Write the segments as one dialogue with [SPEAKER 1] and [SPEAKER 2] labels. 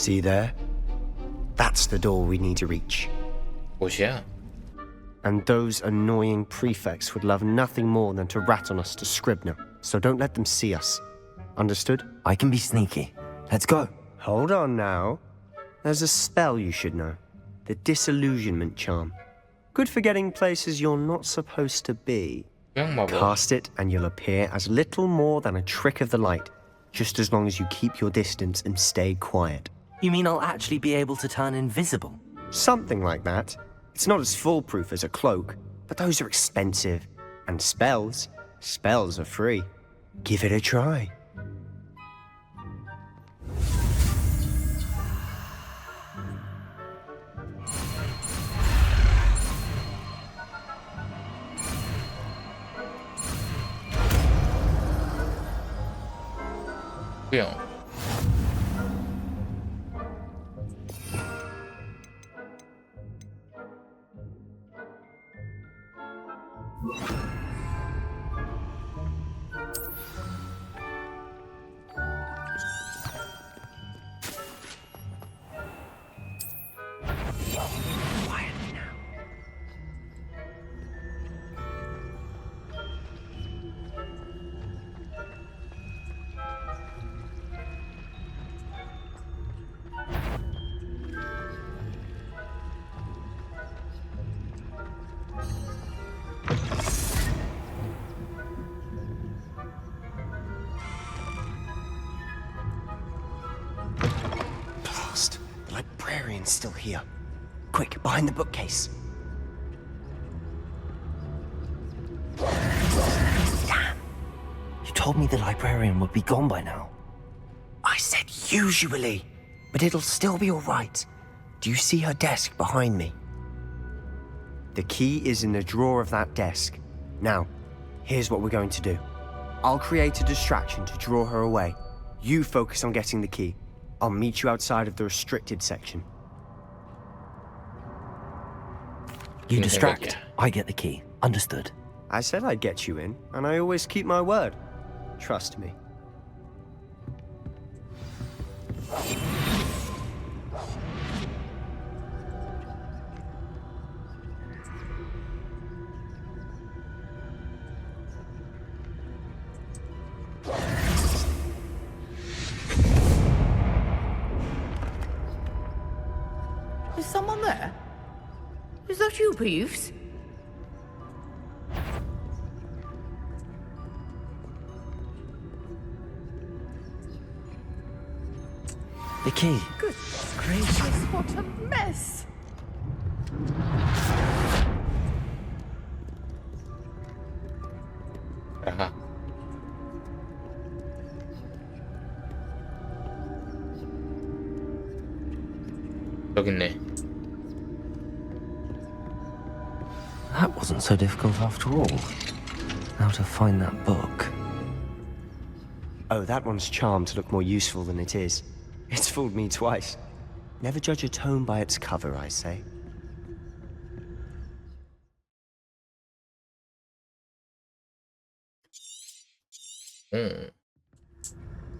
[SPEAKER 1] See there? That's the door we need to reach.
[SPEAKER 2] 뭐야?
[SPEAKER 1] And those annoying prefects would love nothing more than to rat on us to Scribner, so don't let them see us. Understood?
[SPEAKER 3] I can be sneaky. Let's go.
[SPEAKER 1] Hold on now. There's a spell you should know. The Disillusionment Charm. Good for getting places you're not supposed to be.
[SPEAKER 2] 마법.
[SPEAKER 1] Cast it and you'll appear as little more than a trick of the light, just as long as you keep your distance and stay quiet.
[SPEAKER 3] You mean I'll actually be able to turn invisible?
[SPEAKER 1] Something like that. It's not as foolproof as a cloak, but those are expensive. And spells are free. Give it a try.
[SPEAKER 2] 뭐야?
[SPEAKER 1] Blast! The librarian's still here. Quick, behind the bookcase.
[SPEAKER 3] Damn! You told me the librarian would be gone by now.
[SPEAKER 1] I said usually, but it'll still be all right. Do you see her desk behind me? The key is in the drawer of that desk. Now, here's what we're going to do. I'll create a distraction to draw her away. You focus on getting the key. I'll meet you outside of the restricted section.
[SPEAKER 3] You
[SPEAKER 2] Yeah,
[SPEAKER 3] distract.
[SPEAKER 2] yeah.
[SPEAKER 3] I get the key. Understood.
[SPEAKER 1] I said I'd get you in, and I always keep my word. Trust me.
[SPEAKER 4] Is someone there? Is that you, Peeves?
[SPEAKER 3] The key.
[SPEAKER 4] Goodness gracious, what a mess!
[SPEAKER 2] 나가. 여기 있네.
[SPEAKER 3] That wasn't so difficult after all. Now to find that book.
[SPEAKER 1] Oh, that one's charmed to look more useful than it is. It's fooled me twice. Never judge a tome by its cover, I say.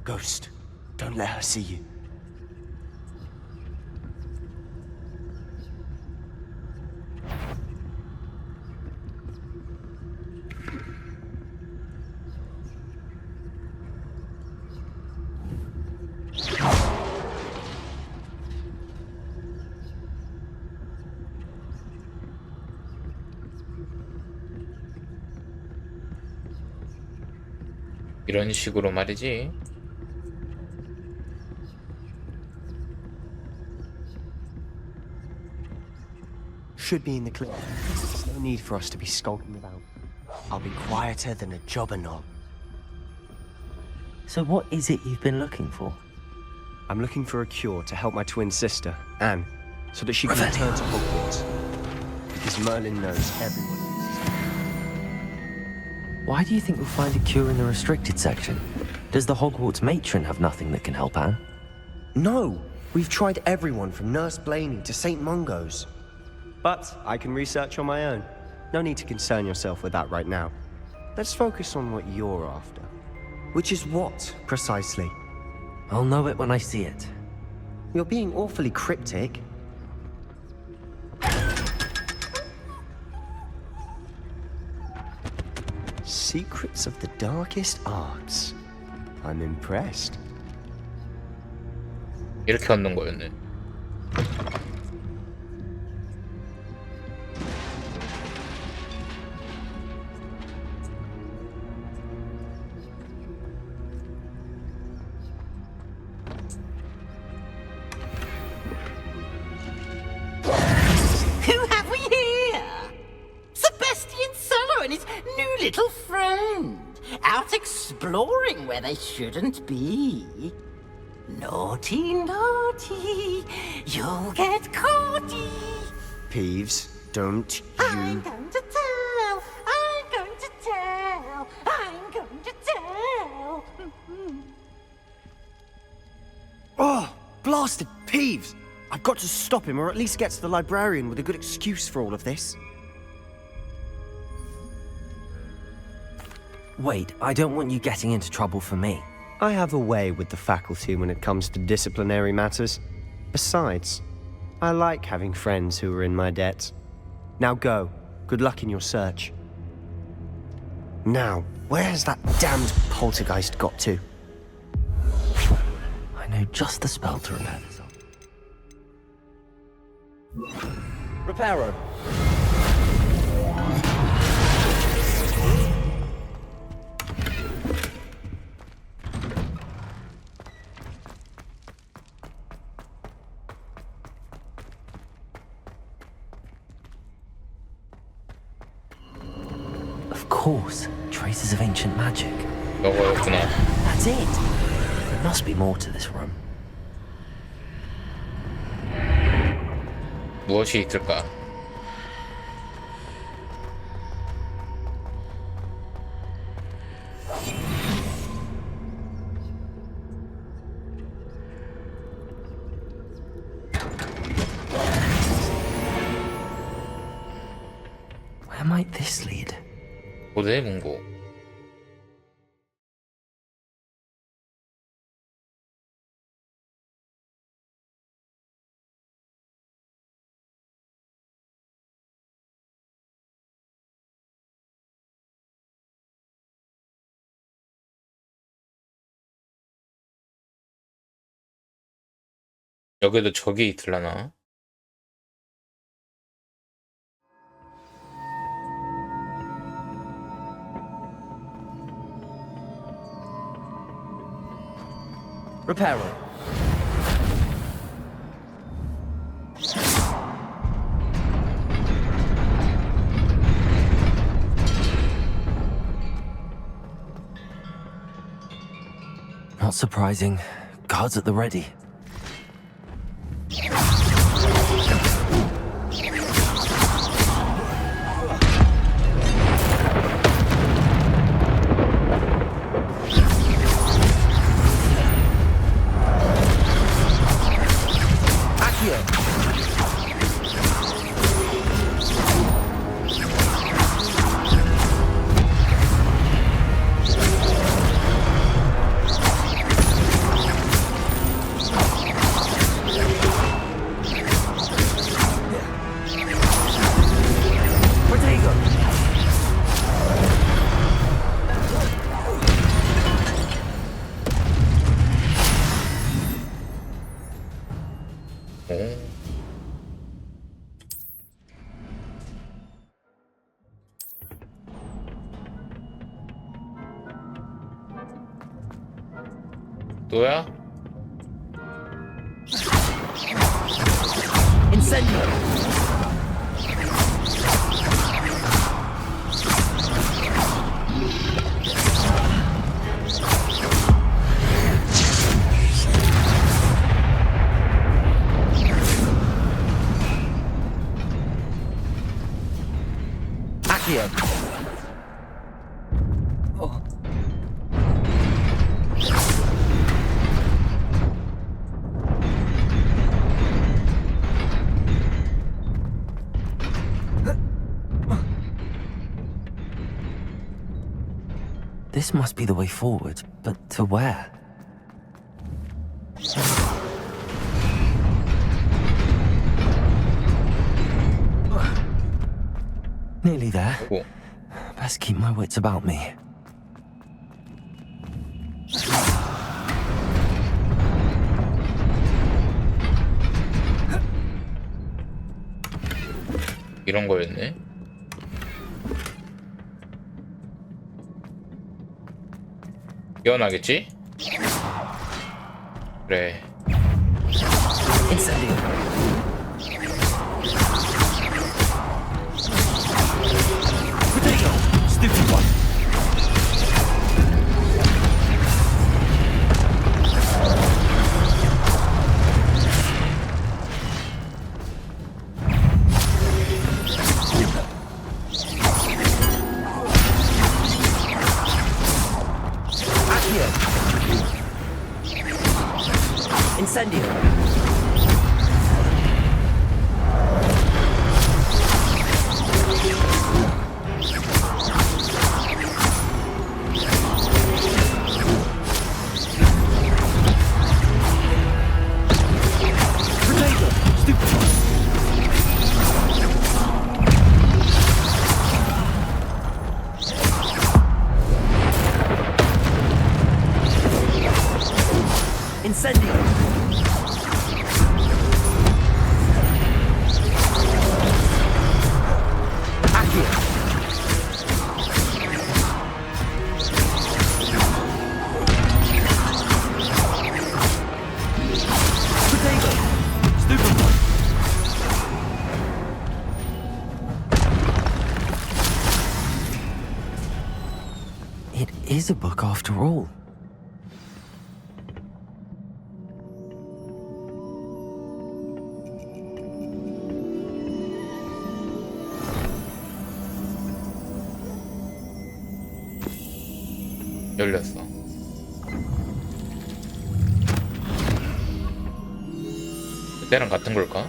[SPEAKER 1] Ghost, don't let her see you.
[SPEAKER 2] 이런 식으로 말이지.
[SPEAKER 1] Should be in the clip. There's no need for us to be skulking about. I'll be quieter than a jobber knob.
[SPEAKER 3] So what is it you've been looking for?
[SPEAKER 1] I'm looking for a cure to help my twin sister, Anne, so that she can return to Hogwarts. Because Merlin knows everyone uses it.
[SPEAKER 3] Why do you think we'll find a cure in the restricted section? Does the Hogwarts matron have nothing that can help Anne?
[SPEAKER 1] No! We've tried everyone from Nurse Blaney to St. Mungo's. But I can research on my own. No need to concern yourself with that right now. Let's focus on what you're after. Which is what, precisely?
[SPEAKER 3] I'll know it when I see it.
[SPEAKER 1] You're being awfully cryptic. Secrets of the darkest arts. I'm impressed.
[SPEAKER 2] 이렇게 얻는 거였네.
[SPEAKER 5] Who have we here? Sebastian Cello and his new little friend. Out exploring where they shouldn't be. Naughty, naughty. You'll get caughty.
[SPEAKER 1] Peeves, don't
[SPEAKER 5] I'm
[SPEAKER 1] you...
[SPEAKER 5] going to tell. I'm going to tell. I'm going to tell.
[SPEAKER 1] Oh, blasted Peeves! I've got to stop him, or at least get to the librarian with a good excuse for all of this.
[SPEAKER 3] Wait, I don't want you getting into trouble for me.
[SPEAKER 1] I have a way with the faculty when it comes to disciplinary matters. Besides, I like having friends who are in my debt. Now go. Good luck in your search. Now, where has that damned poltergeist got to?
[SPEAKER 3] I know just the spell to repair this up. Reparo. Of course, traces of ancient magic.
[SPEAKER 2] 이거였구나.
[SPEAKER 3] That's it. There must be more to this room.
[SPEAKER 2] 무엇이 있을까?
[SPEAKER 3] Where might this lead?
[SPEAKER 2] 고대 문고. 여기도 적이 있을라나?
[SPEAKER 3] Reparo. Not surprising. Guards at the ready.
[SPEAKER 2] 너야?
[SPEAKER 4] Incendio!
[SPEAKER 3] Accio. This must be the way forward, but to where? Nearly there.
[SPEAKER 2] 오고.
[SPEAKER 3] Best keep my wits about me.
[SPEAKER 2] 이런 거였네. 깨어나겠지? 그래.
[SPEAKER 3] Incendio. Potato. Stupid one. Accio. Incendio. Potato. Stupid one. Incendio. Accio. Potato. Stupid one. It is a book after all.
[SPEAKER 2] 열렸어. 그때랑 같은 걸까?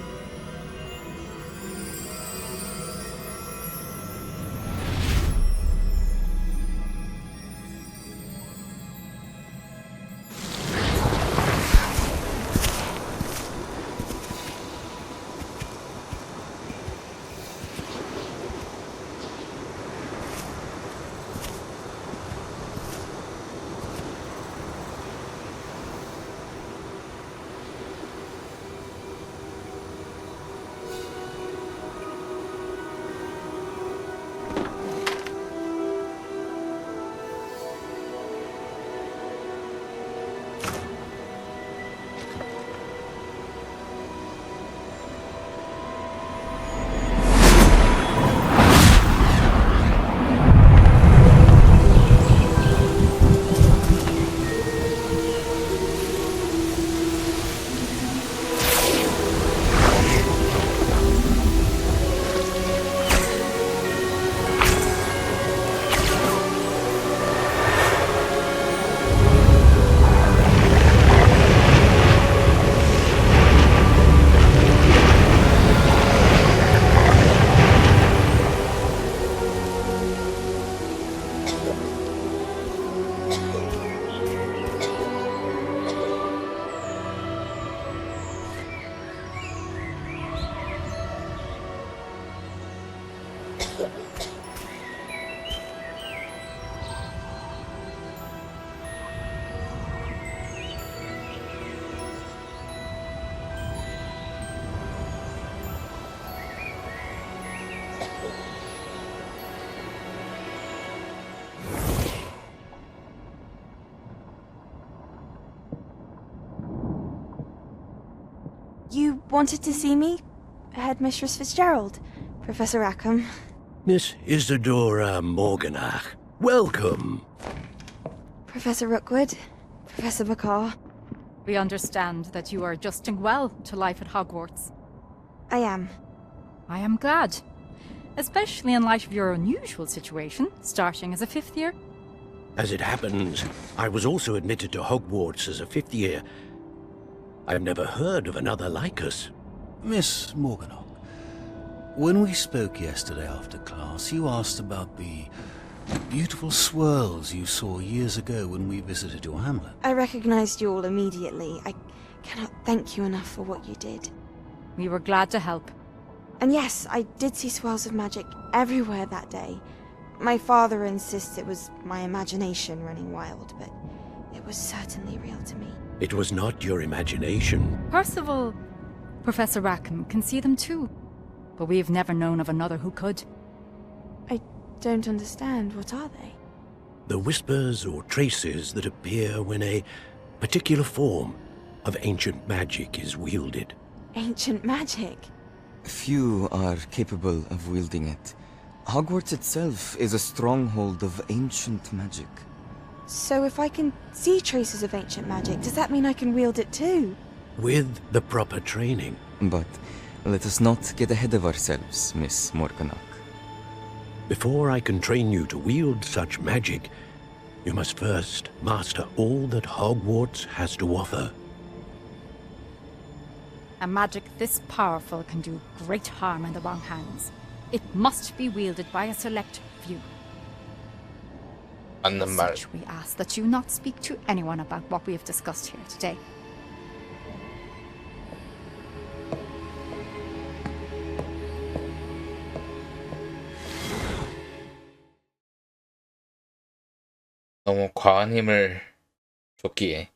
[SPEAKER 6] You wanted to see me? Headmistress Fitzgerald? Professor Rackham?
[SPEAKER 7] Miss Isadora Morganach, welcome.
[SPEAKER 6] Professor Rookwood? Professor McCaw?
[SPEAKER 8] We understand that you are adjusting well to life at Hogwarts.
[SPEAKER 6] I am.
[SPEAKER 8] I am glad. Especially in light of your unusual situation, starting as a fifth year.
[SPEAKER 7] As it happens, I was also admitted to Hogwarts as a fifth year. I've never heard of another like us.
[SPEAKER 9] Miss Morganach, when we spoke yesterday after class, you asked about the beautiful swirls you saw years ago when we visited your hamlet.
[SPEAKER 6] I recognized you all immediately. I cannot thank you enough for what you did.
[SPEAKER 8] We were glad to help.
[SPEAKER 6] And yes, I did see swirls of magic everywhere that day. My father insists it was my imagination running wild, but it was certainly real to me.
[SPEAKER 7] It was not your imagination.
[SPEAKER 8] Percival, Professor Rackham can see them too. But we've never known of another who could.
[SPEAKER 6] I don't understand. What are they?
[SPEAKER 7] The whispers or traces that appear when a particular form of ancient magic is wielded.
[SPEAKER 6] Ancient magic?
[SPEAKER 10] Few are capable of wielding it. Hogwarts itself is a stronghold of ancient magic.
[SPEAKER 6] So if I can see traces of ancient magic, does that mean I can wield it too?
[SPEAKER 7] With the proper training.
[SPEAKER 10] But let us not get ahead of ourselves, Miss Morganach.
[SPEAKER 7] Before I can train you to wield such magic, you must first master all that Hogwarts has to offer.
[SPEAKER 8] A magic this powerful can do great harm in the wrong hands. It must be wielded by a select few.
[SPEAKER 2] 맞는
[SPEAKER 8] As
[SPEAKER 2] 말.
[SPEAKER 8] such, we ask that you not speak to anyone about what we have discussed here today.
[SPEAKER 2] 너무 과한 힘을 줬기에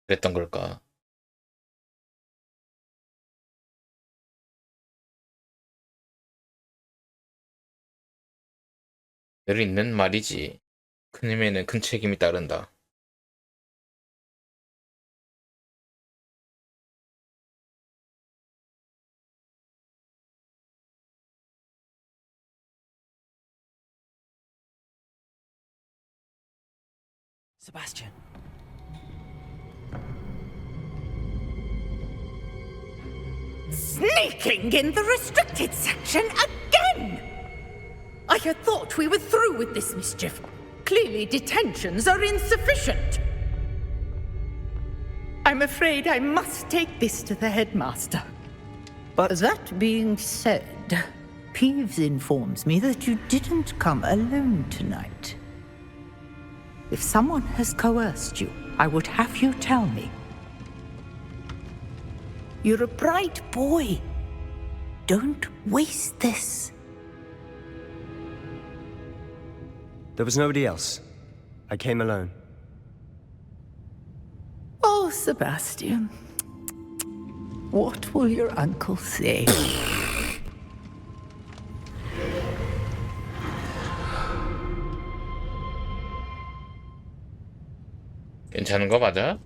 [SPEAKER 2] 그랬던 걸까? 늘 있는 말이지. 큰 힘에는 큰 책임이 따른다.
[SPEAKER 3] Sebastian.
[SPEAKER 4] Sneaking in the restricted section again! I had thought we were through with this mischief. Clearly detentions are insufficient. I'm afraid I must take this to the headmaster. But that being said, Peeves informs me that you didn't come alone tonight. If someone has coerced you, I would have you tell me. You're a bright boy. Don't waste this.
[SPEAKER 1] There was nobody else. I came alone.
[SPEAKER 4] Oh, Sebastian. What will your uncle say?
[SPEAKER 2] 괜찮은 거 맞아?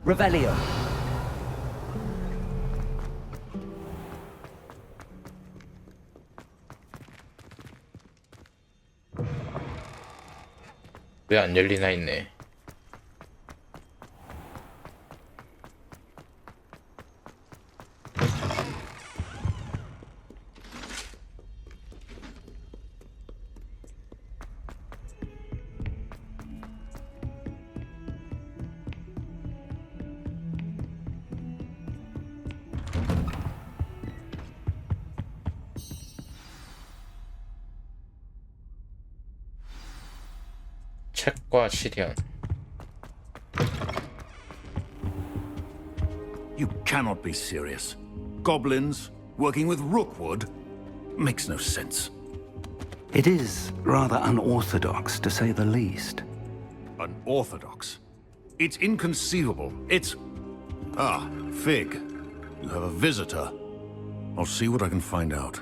[SPEAKER 3] Revelio.
[SPEAKER 2] 왜 안 열리나 했네. 책과 시련.
[SPEAKER 9] You cannot be serious. Goblins working with Rookwood makes no sense.
[SPEAKER 11] It is rather unorthodox, to say the least.
[SPEAKER 9] Unorthodox? It's inconceivable. It's... Ah, Fig. You have a visitor. I'll see what I can find out.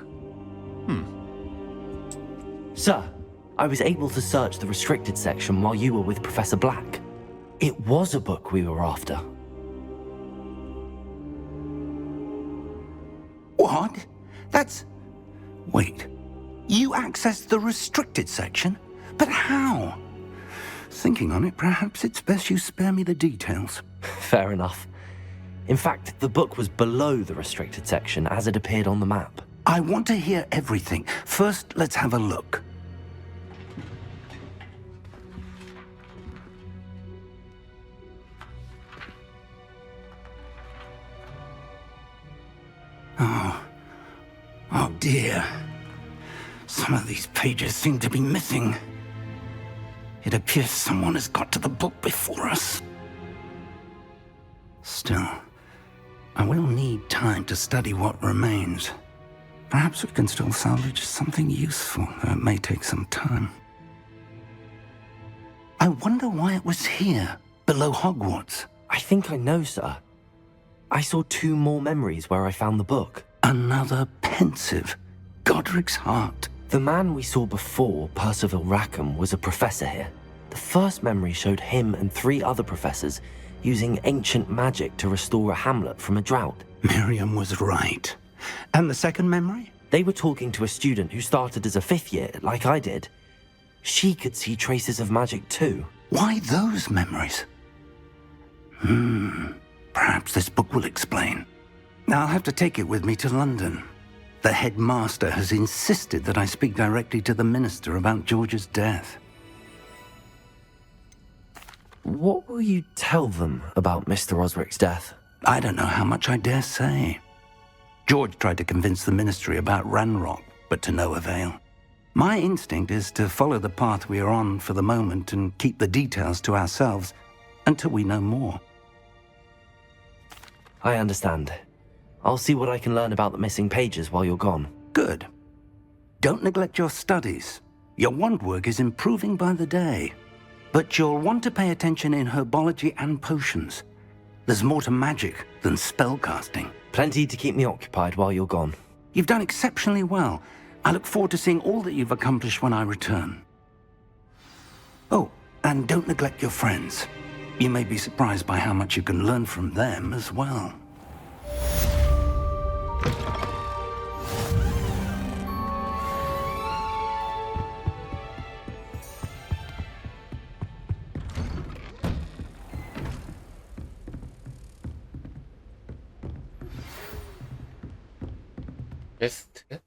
[SPEAKER 3] Sir, I was able to search the restricted section while you were with Professor Black. It was a book we were after.
[SPEAKER 9] What?
[SPEAKER 11] What? That's... Wait. You accessed the restricted section? But how? Thinking on it, perhaps it's best you spare me the details.
[SPEAKER 3] Fair enough. In fact, the book was below the restricted section as it appeared on the map.
[SPEAKER 11] I want to hear everything. First, let's have a look. Oh dear. Some of these pages seem to be missing. It appears someone has got to the book before us. Still, I will need time to study what remains. Perhaps we can still salvage something useful, though it may take some time. I wonder why it was here, below Hogwarts.
[SPEAKER 3] I think I know, sir. I saw 2 more memories where I found the book.
[SPEAKER 11] Another pensive. Godric's heart.
[SPEAKER 3] The man we saw before, Percival Rackham, was a professor here. The first memory showed him and 3 other professors using ancient magic to restore a hamlet from a drought.
[SPEAKER 11] Miriam was right. And the second memory?
[SPEAKER 3] They were talking to a student who started as a 5th year, like I did. She could see traces of magic too.
[SPEAKER 11] Why those memories? Perhaps this book will explain. I'll have to take it with me to London. The headmaster has insisted that I speak directly to the minister about George's death.
[SPEAKER 3] What will you tell them about Mr. Osric's death?
[SPEAKER 11] I don't know how much I dare say. George tried to convince the ministry about Ranrock, but to no avail. My instinct is to follow the path we are on for the moment and keep the details to ourselves until we know more.
[SPEAKER 3] I understand. I'll see what I can learn about the missing pages while you're gone.
[SPEAKER 11] Good. Don't neglect your studies. Your wand work is improving by the day. But you'll want to pay attention in herbology and potions. There's more to magic than spellcasting.
[SPEAKER 3] Plenty to keep me occupied while you're gone.
[SPEAKER 11] You've done exceptionally well. I look forward to seeing all that you've accomplished when I return. Oh, and don't neglect your friends. You may be surprised by how much you can learn from them as well.
[SPEAKER 2] 베스트?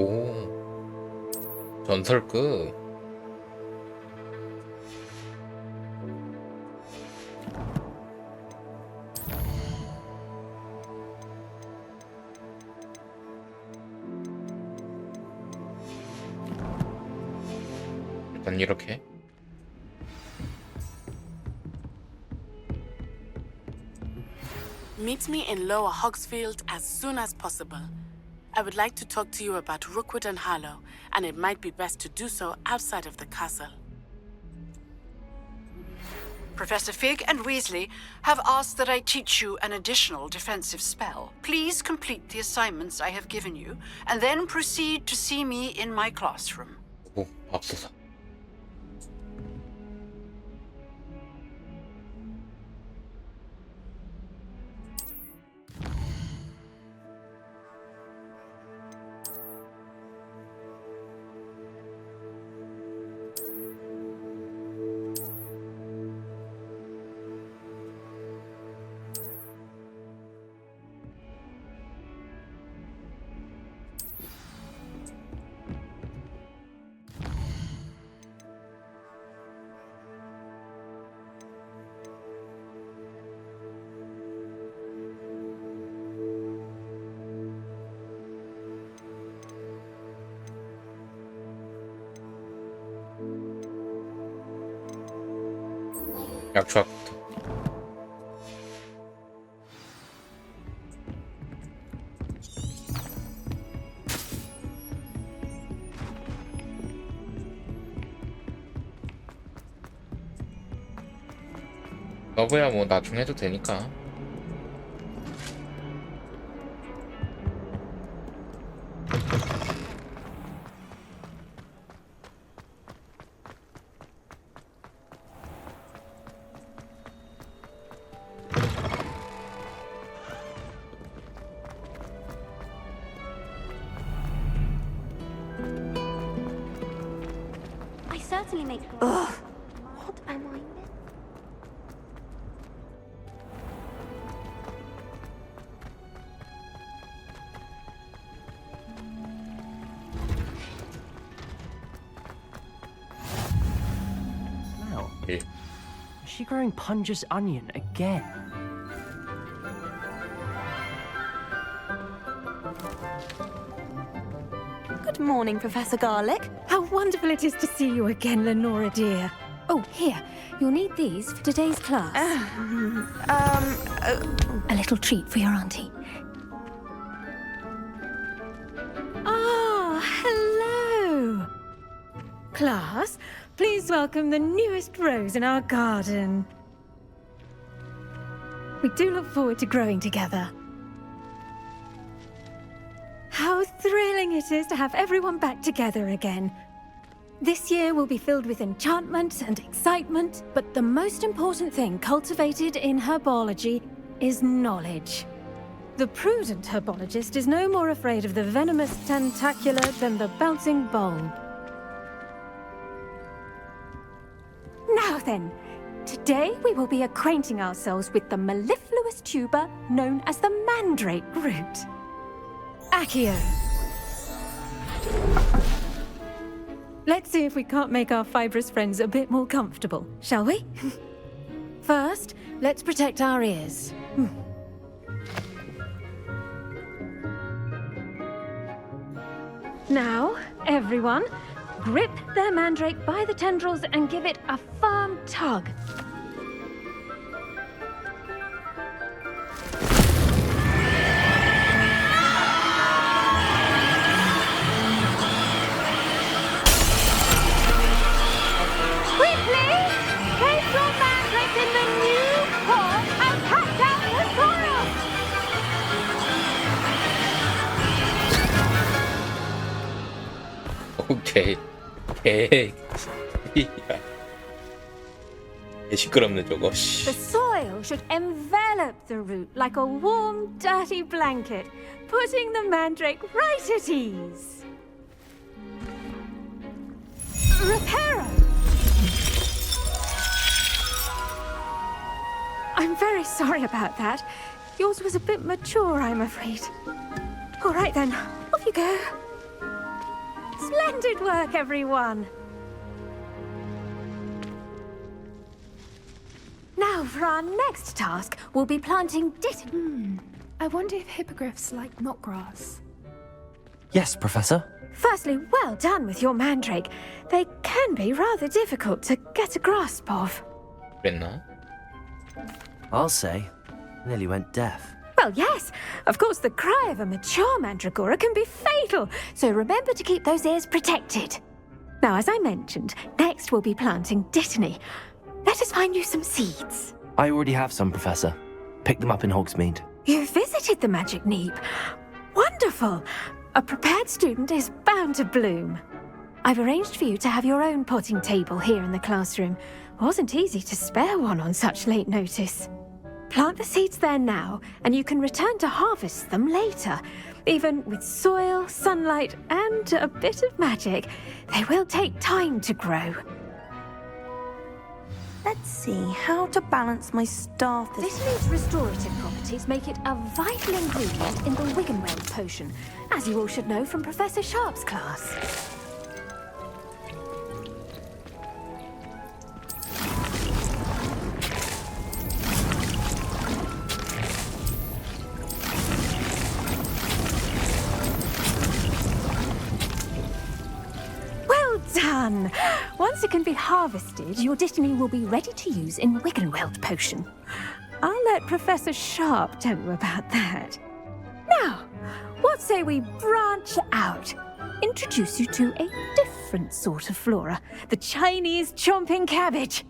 [SPEAKER 2] 오, 전설급. 일단 이렇게.
[SPEAKER 12] Meet me in Lower Hogsfield as soon as possible. I would like to talk to you about Rookwood and Harlow, and it might be best to do so outside of the castle.
[SPEAKER 13] Professor Fig and Weasley have asked that I teach you an additional defensive spell. Please complete the assignments I have given you, and then proceed to see me in my classroom.
[SPEAKER 2] 오, 밥솥아. 약초학부터. 너브야 뭐 나중에 해도 되니까.
[SPEAKER 14] I certainly make. Ugh. What am I?
[SPEAKER 1] Now,
[SPEAKER 2] 예.
[SPEAKER 1] is she growing Punja's onion again?
[SPEAKER 15] Good morning, Professor Garlic.
[SPEAKER 16] How wonderful it is to see you again, Lenora dear. Oh, here. You'll need these for today's class. A little treat for your auntie. Ah, hello. Class, please welcome the newest rose in our garden. We do look forward to growing together. How thrilling it is to have everyone back together again. This year will be filled with enchantment and excitement, but the most important thing cultivated in herbology is knowledge. The prudent herbologist is no more afraid of the venomous tentacula than the bouncing bulb. Now then, today we will be acquainting ourselves with the mellifluous tuber known as the mandrake root. Accio. Let's see if we can't make our fibrous friends a bit more comfortable, shall we? First, let's protect our ears. Now, everyone, grip their mandrake by the tendrils and give it a firm tug.
[SPEAKER 2] 오케이. 개 시끄럽네 저거.
[SPEAKER 16] The soil should envelop the root like a warm, dirty blanket, putting the mandrake right at ease. Reparo! I'm very sorry about that. Yours was a bit mature, I'm afraid. All right then, off you go. Splendid work, everyone! Now, for our next task, we'll be planting
[SPEAKER 8] I wonder if hippogriffs like knotgrass.
[SPEAKER 3] Yes, Professor.
[SPEAKER 16] Firstly, well done with your mandrake. They can be rather difficult to get a grasp of.
[SPEAKER 2] 그랬나?
[SPEAKER 3] I'll say. Nearly went deaf.
[SPEAKER 16] Well, yes. Of course, the cry of a mature mandragora can be fatal, so remember to keep those ears protected. Now, as I mentioned, next we'll be planting dittany. Let us find you some seeds.
[SPEAKER 3] I already have some, Professor. Picked them up in Hogsmeade.
[SPEAKER 16] You visited the Magic Neep. Wonderful. A prepared student is bound to bloom. I've arranged for you to have your own potting table here in the classroom. Wasn't easy to spare one on such late notice. Plant the seeds there now, and you can return to harvest them later. Even with soil, sunlight, and a bit of magic, they will take time to grow.
[SPEAKER 15] Let's see how to balance my staff.
[SPEAKER 16] Dittany's restorative properties make it a vital ingredient in the Wiggenweld potion, as you all should know from Professor Sharp's class. Well done! fun. Once it can be harvested, your destiny will be ready to use in Wiggenweld potion. I'll let Professor Sharp tell you about that. Now, what say we branch out? Introduce you to a different sort of flora, the Chinese chomping cabbage.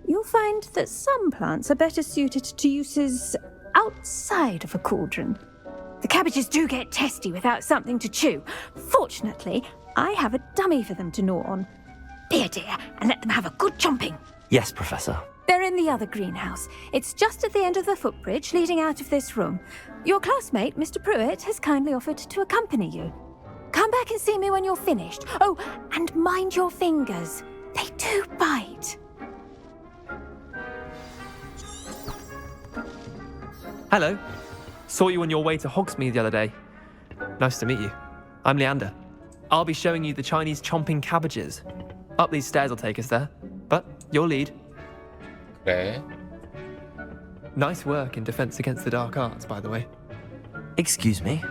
[SPEAKER 16] You'll find that some plants are better suited to uses outside of a cauldron. The cabbages do get testy without something to chew. Fortunately, I have a dummy for them to gnaw on. Be a dear and let them have a good chomping.
[SPEAKER 3] Yes, Professor.
[SPEAKER 16] They're in the other greenhouse. It's just at the end of the footbridge leading out of this room. Your classmate, Mr. Pruitt, has kindly offered to accompany you. Come back and see me when you're finished. Oh, and mind your fingers. They do bite.
[SPEAKER 17] Hello. Saw you on your way to Hogsmeade the other day. Nice to meet you. I'm Leander. I'll be showing you the Chinese chomping cabbages. Up these stairs will take us there. But you'll lead.
[SPEAKER 2] 그래.
[SPEAKER 17] Nice work in Defense Against the Dark Arts, by the way.
[SPEAKER 3] Excuse me?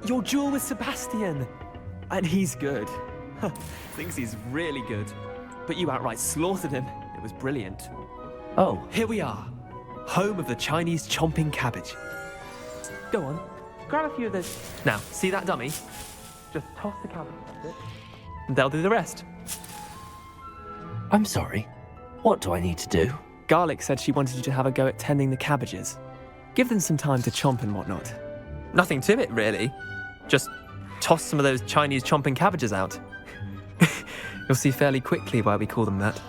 [SPEAKER 17] Your duel with Sebastian! And he's good. Thinks he's really good. But you outright slaughtered him. It was brilliant.
[SPEAKER 3] Oh.
[SPEAKER 17] Here we are. Home of the Chinese chomping cabbage. Go on. Grab a few of those. Now, see that dummy? Just toss the cabbage at it. And they'll do the rest.
[SPEAKER 3] I'm sorry. What do I need to do?
[SPEAKER 17] Garlic said she wanted you to have a go at tending the cabbages. Give them some time to chomp and whatnot. Nothing to it, really. Just toss some of those Chinese chomping cabbages out. You'll see fairly quickly why we call them that.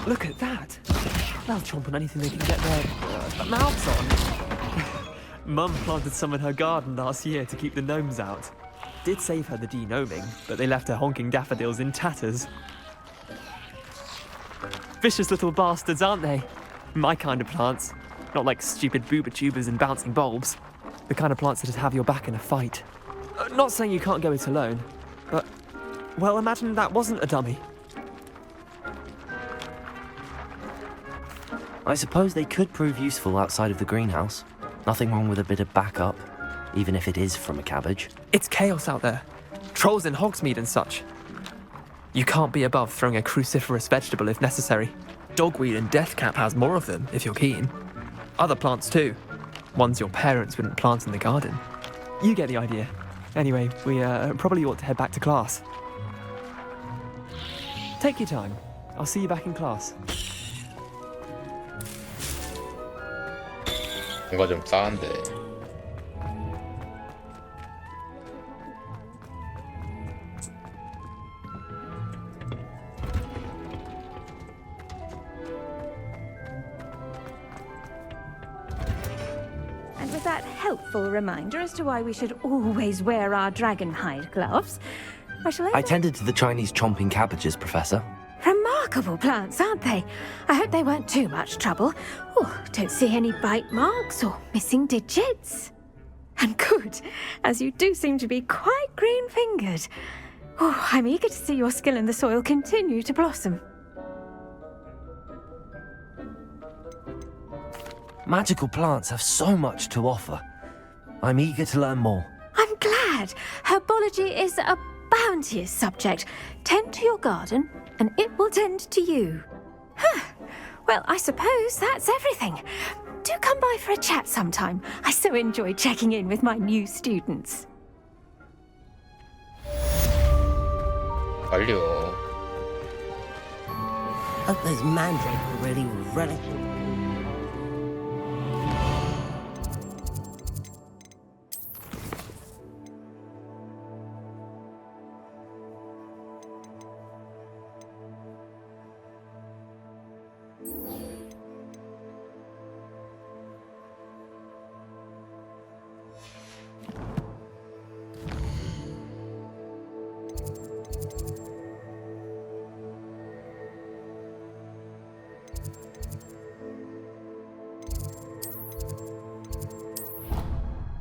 [SPEAKER 17] Look at that! They'll chomp on anything they can get their mouths on. Mum planted some in her garden last year to keep the gnomes out. Did save her the de-gnoming, but they left her honking daffodils in tatters. Vicious little bastards, aren't they? My kind of plants. Not like stupid booba tubers and bouncing bulbs. The kind of plants that'd have your back in a fight. Not saying you can't go it alone, but, well, imagine that wasn't a dummy.
[SPEAKER 3] I suppose they could prove useful outside of the greenhouse. Nothing wrong with a bit of backup, even if it is from a cabbage.
[SPEAKER 17] It's chaos out there. Trolls in Hogsmeade and such. You can't be above throwing a cruciferous vegetable if necessary. Dogweed and deathcap has more of them, if you're keen. Other plants too. Ones your parents wouldn't plant in the garden. You get the idea. Anyway, we probably ought to head back to class. Take your time. I'll see you back in class.
[SPEAKER 2] 뭔가 좀 싸한데.
[SPEAKER 16] And with that helpful reminder as to why we should always wear our dragon hide gloves,
[SPEAKER 3] I tended to the Chinese chomping cabbages, Professor.
[SPEAKER 16] Remarkable plants, aren't they? I hope they weren't too much trouble. Oh, don't see any bite marks or missing digits. And good, as you do seem to be quite green-fingered. Oh, I'm eager to see your skill in the soil continue to blossom.
[SPEAKER 3] Magical plants have so much to offer. I'm eager to learn more.
[SPEAKER 16] I'm glad. Herbology is a bounteous subject. Tend to your garden, and it will tend to you. Huh. Well, I suppose that's everything. Do come by for a chat sometime. I so enjoy checking in with my new students.
[SPEAKER 2] 완료.
[SPEAKER 5] Hope those mandrake were really relish.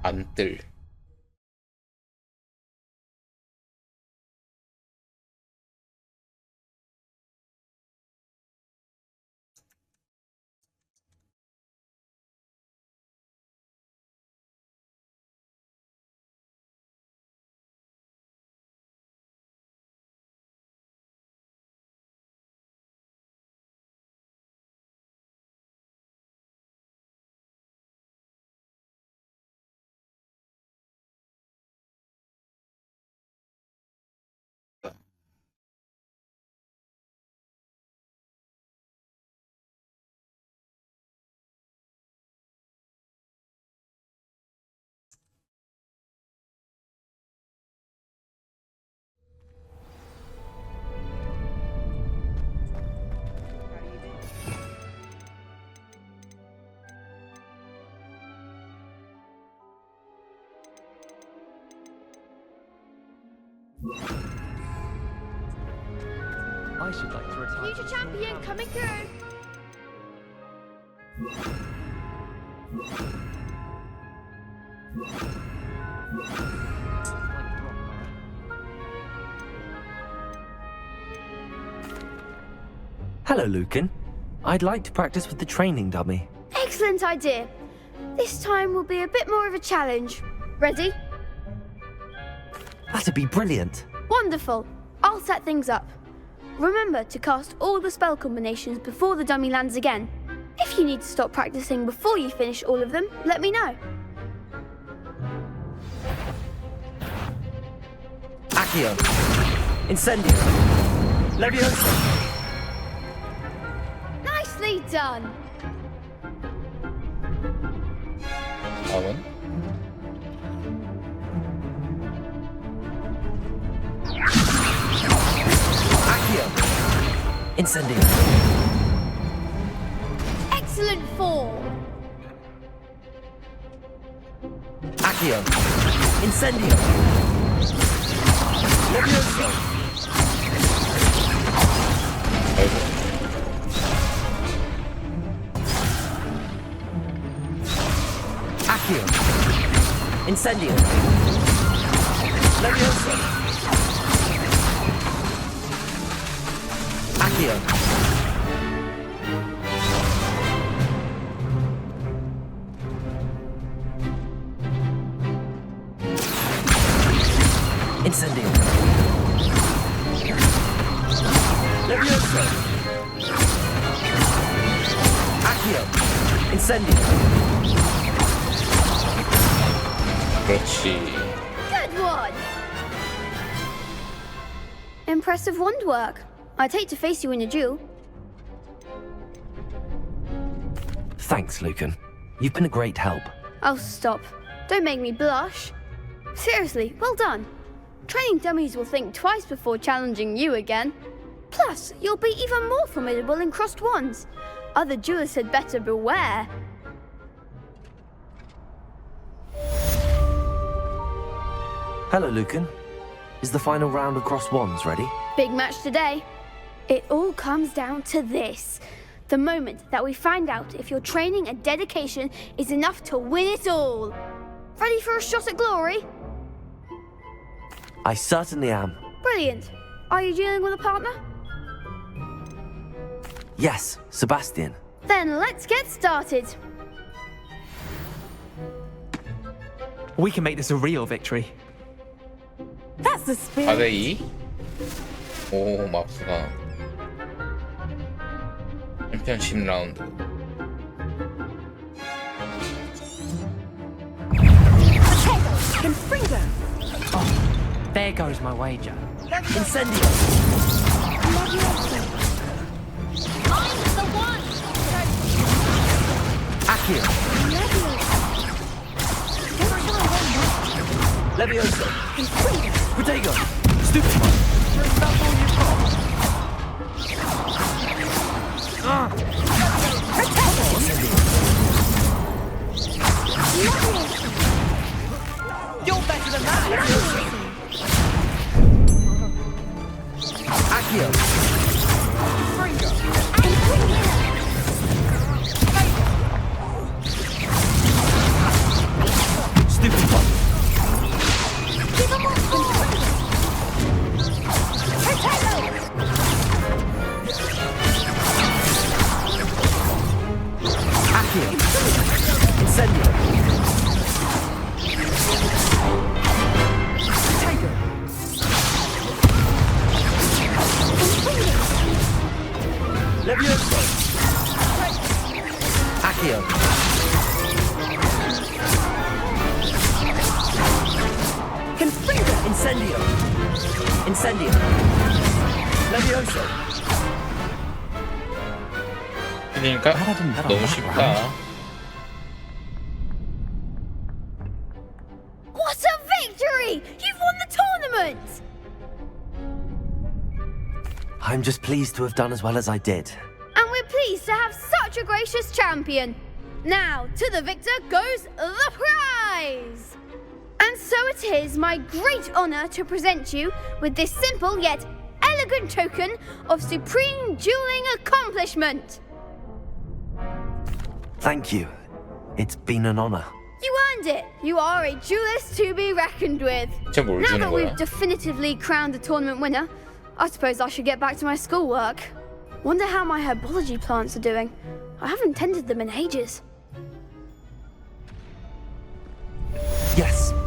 [SPEAKER 2] 안뜰.
[SPEAKER 17] I should like to retire.
[SPEAKER 14] Future champion coming through.
[SPEAKER 3] Hello, Lucan. I'd like to practice with the training dummy.
[SPEAKER 14] Excellent idea. This time will be a bit more of a challenge. Ready?
[SPEAKER 3] That'd be brilliant.
[SPEAKER 14] Wonderful. I'll set things up. Remember to cast all the spell combinations before the dummy lands again. If you need to stop practicing before you finish all of them, let me know.
[SPEAKER 3] Accio. Incendio. Leviosa.
[SPEAKER 14] Nicely done.
[SPEAKER 2] 다음은
[SPEAKER 3] Accio. Incendio.
[SPEAKER 14] Excellent form.
[SPEAKER 3] Accio. Incendio. Leviosa. Accio. Incendio. Leviosa. Accio. Incendio. Leviosa. Accio. Incendio.
[SPEAKER 2] 그렇지.
[SPEAKER 14] Good one. Impressive wand work. I'd hate to face you in a duel.
[SPEAKER 3] Thanks, Lucan. You've been a great help.
[SPEAKER 14] Oh, stop. Don't make me blush. Seriously, well done. Training dummies will think twice before challenging you again. Plus, you'll be even more formidable in crossed wands. Other duelists had better beware.
[SPEAKER 3] Hello, Lucan. Is the final round of cross wands ready?
[SPEAKER 14] Big match today. It all comes down to this. The moment that we find out if your training and dedication is enough to win it all. Ready for a shot at glory?
[SPEAKER 3] I certainly am.
[SPEAKER 14] Brilliant. Are you dealing with a partner?
[SPEAKER 3] Yes, Sebastian.
[SPEAKER 14] Then let's get started.
[SPEAKER 17] We can make this a real victory.
[SPEAKER 15] That's the spirit.
[SPEAKER 2] 4대2. 오, 맙수가. 챔피언십 라운드.
[SPEAKER 15] Confringo.
[SPEAKER 17] Oh, there goes my wager.
[SPEAKER 3] Incendio.
[SPEAKER 14] I'm the one!
[SPEAKER 3] Accio. Leviosa. Protego. Stupefy. That's all you've got. You're better than that. Accio. Fringo. Stupefy.
[SPEAKER 14] Keep them on forward!
[SPEAKER 3] Accio. Incendio.
[SPEAKER 14] Tiger.
[SPEAKER 3] Leviosa. Accio.
[SPEAKER 14] Confringo.
[SPEAKER 3] Incendio. Incendio. Leviosa.
[SPEAKER 2] 그러니까 너무 쉽다.
[SPEAKER 14] What a victory! You've won the tournament!
[SPEAKER 3] I'm just pleased to have done as well as I did.
[SPEAKER 14] And we're pleased to have such a gracious champion. Now, to the victor goes the prize! And And so it is my great honor to present you with this simple yet elegant token of supreme dueling accomplishment.
[SPEAKER 3] Thank you. It's been an honor.
[SPEAKER 14] You earned it. You are a duelist to be reckoned with.
[SPEAKER 2] 진짜 뭘
[SPEAKER 14] Now
[SPEAKER 2] 주는
[SPEAKER 14] that
[SPEAKER 2] 거야?
[SPEAKER 14] we've definitively crowned the tournament winner, I suppose I should get back to my schoolwork. Wonder how my herbology plants are doing. I haven't tended them in ages.
[SPEAKER 3] Yes.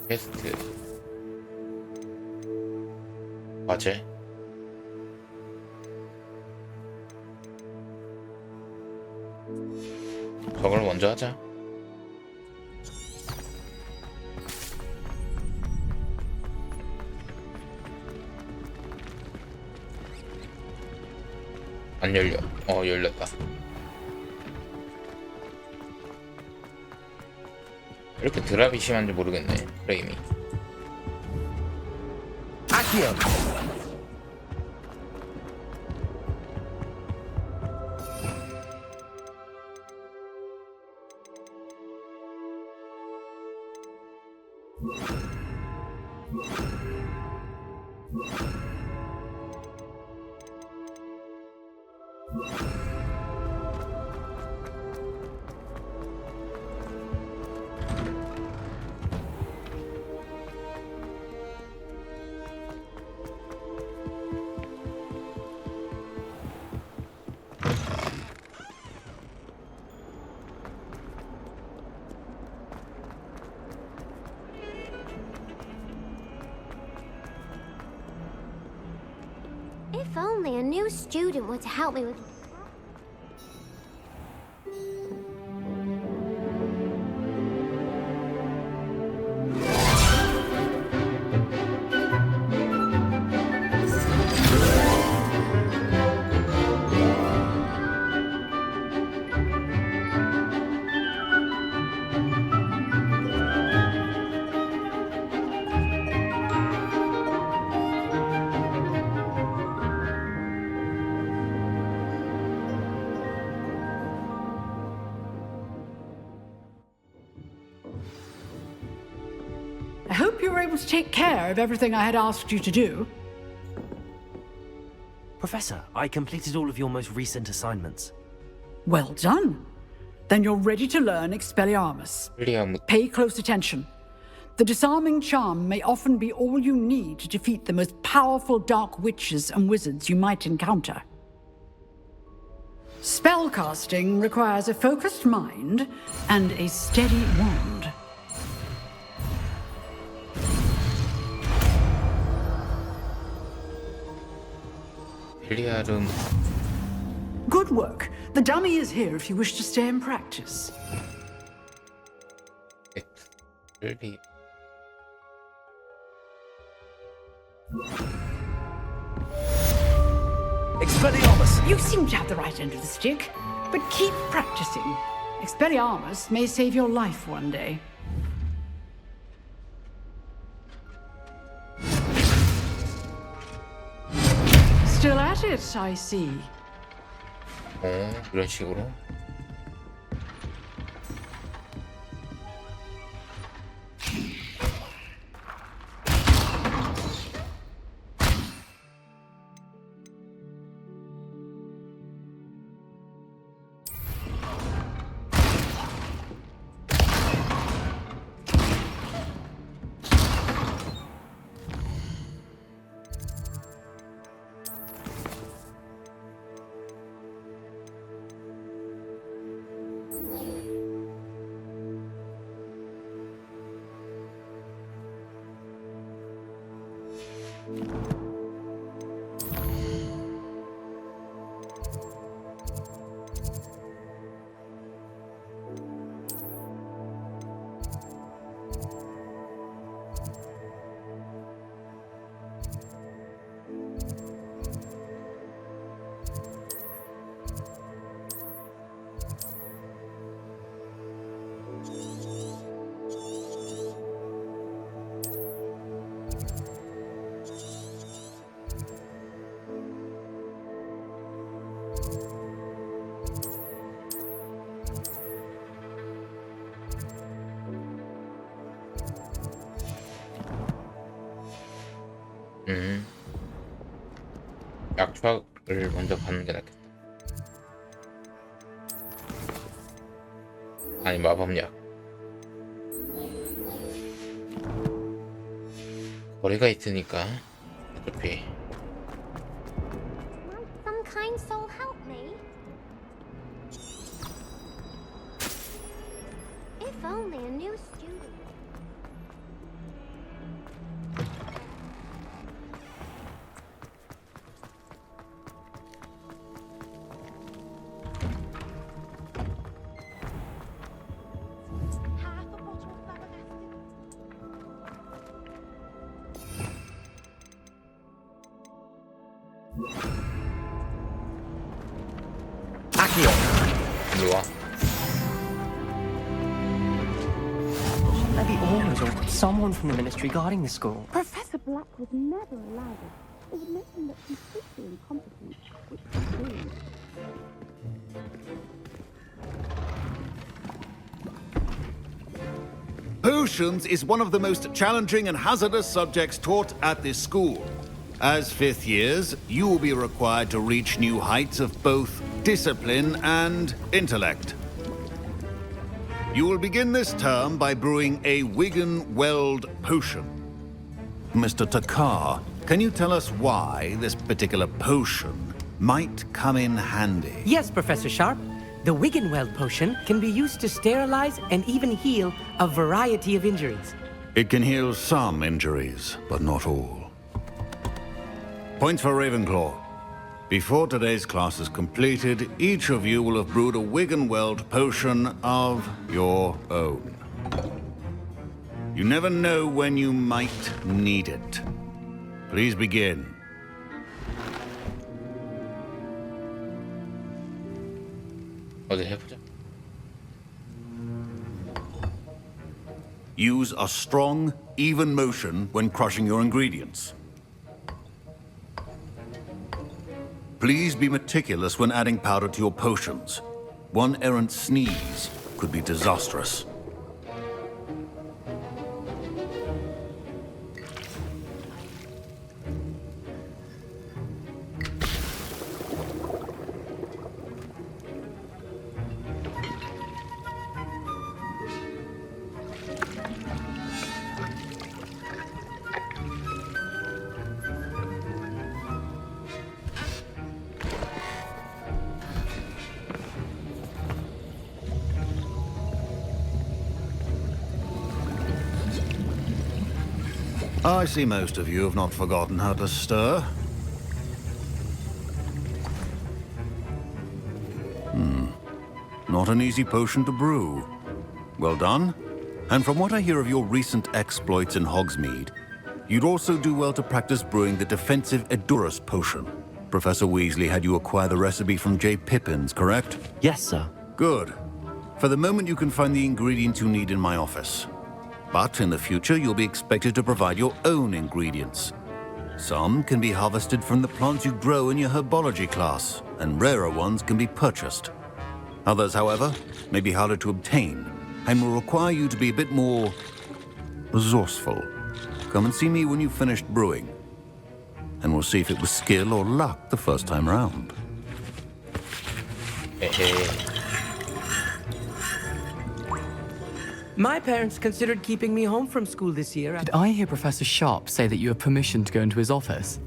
[SPEAKER 2] 퀘스트 과제 저걸 먼저 하자. 안 열려. 열렸다. 이렇게 드랍이 심한지 모르겠네, 프레임이.
[SPEAKER 1] Accio!
[SPEAKER 18] If only a new student were to help me with...
[SPEAKER 13] I hope you were able to take care of everything I had asked you to do.
[SPEAKER 3] Professor, I completed all of your most recent assignments.
[SPEAKER 13] Well done. Then you're ready to learn Expelliarmus. Pay close attention. The disarming charm may often be all you need to defeat the most powerful dark witches and wizards you might encounter. Spellcasting requires a focused mind and a steady wand. Good work. The dummy is here if you wish to stay and practice.
[SPEAKER 3] Expelliarmus!
[SPEAKER 13] You seem to have the right end of the stick, but keep practicing. Expelliarmus may save your life one day. Still at it, I see.
[SPEAKER 2] 이런 식으로. 약초를 먼저 받는 게 낫겠다. 아니 마법약. 거리가 있으니까 어차피.
[SPEAKER 18] Some kind soul help me. If only a new student.
[SPEAKER 2] 일로 와.
[SPEAKER 19] Shouldn't there be orders or someone from the ministry guarding the school?
[SPEAKER 18] Professor Black would never allow this. It would make him look completely incompetent, which would be.
[SPEAKER 9] Potions is one of the most challenging and hazardous subjects taught at this school. As fifth years, you will be required to reach new heights of both discipline and intellect. You will begin this term by brewing a Wigan-Weld potion. Mr. Takar, can you tell us why this particular potion might come in handy?
[SPEAKER 20] Yes, Professor Sharp. The Wigan-Weld potion can be used to sterilize and even heal a variety of injuries.
[SPEAKER 9] It can heal some injuries, but not all. Points for Ravenclaw. Before today's class is completed, each of you will have brewed a Wigan-Weld potion of your own. You never know when you might need it. Please begin.
[SPEAKER 2] 어디 해보자.
[SPEAKER 9] Use a strong, even motion when crushing your ingredients. Please be meticulous when adding powder to your potions. One errant sneeze could be disastrous. I see most of you have not forgotten how to stir. Not an easy potion to brew. Well done. And from what I hear of your recent exploits in Hogsmeade, you'd also do well to practice brewing the defensive Edurus potion. Professor Weasley had you acquire the recipe from J. Pippin's, correct?
[SPEAKER 3] Yes, sir.
[SPEAKER 9] Good. For the moment, you can find the ingredients you need in my office. But in the future, you'll be expected to provide your own ingredients. Some can be harvested from the plants you grow in your herbology class, and rarer ones can be purchased. Others, however, may be harder to obtain, and will require you to be a bit more resourceful. Come and see me when you've finished brewing, and we'll see if it was skill or luck the first time round.
[SPEAKER 20] My parents considered keeping me home from school this year.
[SPEAKER 21] Did I hear Professor Sharp say that you have permission to go into his office?